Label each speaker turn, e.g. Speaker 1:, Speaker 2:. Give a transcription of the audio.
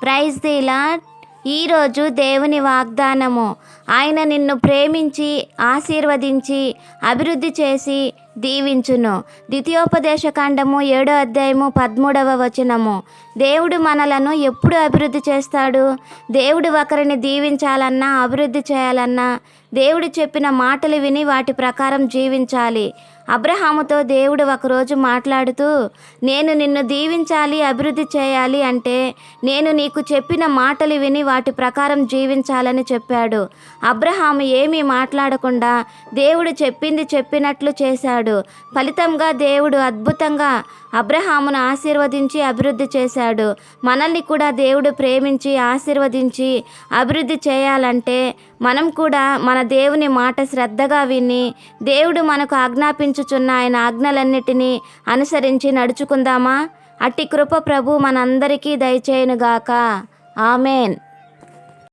Speaker 1: Praise the lord. ఈరోజు దేవుని వాగ్దానము. ఆయన నిన్ను ప్రేమించి ఆశీర్వదించి అభివృద్ధి చేసి దీవించును. ద్వితీయోపదేశకాండము 7వ అధ్యాయము 13వ వచనము. దేవుడు మనలను ఎప్పుడు అభివృద్ధి చేస్తాడు? దేవుడు ఒకరిని దీవించాలన్నా, అభివృద్ధి చేయాలన్నా దేవుడు చెప్పిన మాటలు విని వాటి ప్రకారం జీవించాలి. అబ్రహాముతో దేవుడు ఒకరోజు మాట్లాడుతూ, నేను నిన్ను దీవించాలి, అభివృద్ధి చేయాలి అంటే నేను నీకు చెప్పిన మాటలు విని వాటి ప్రకారం జీవించాలని చెప్పాడు. అబ్రహాము ఏమీ మాట్లాడకుండా దేవుడు చెప్పింది చెప్పినట్లు చేశాడు. ఫలితంగా దేవుడు అద్భుతంగా అబ్రహామును ఆశీర్వదించి అభివృద్ధి చేశాడు. మనల్ని కూడా దేవుడు ప్రేమించి ఆశీర్వదించి అభివృద్ధి చేయాలంటే మనం కూడా మన దేవుని మాట శ్రద్ధగా విని దేవుడు మనకు ఆజ్ఞాపించుచున్న ఆయన ఆజ్ఞలన్నిటినీ అనుసరించి నడుచుకుందామా? అట్టి కృప ప్రభు మనందరికీ దయచేయునుగాక. ఆమెన్.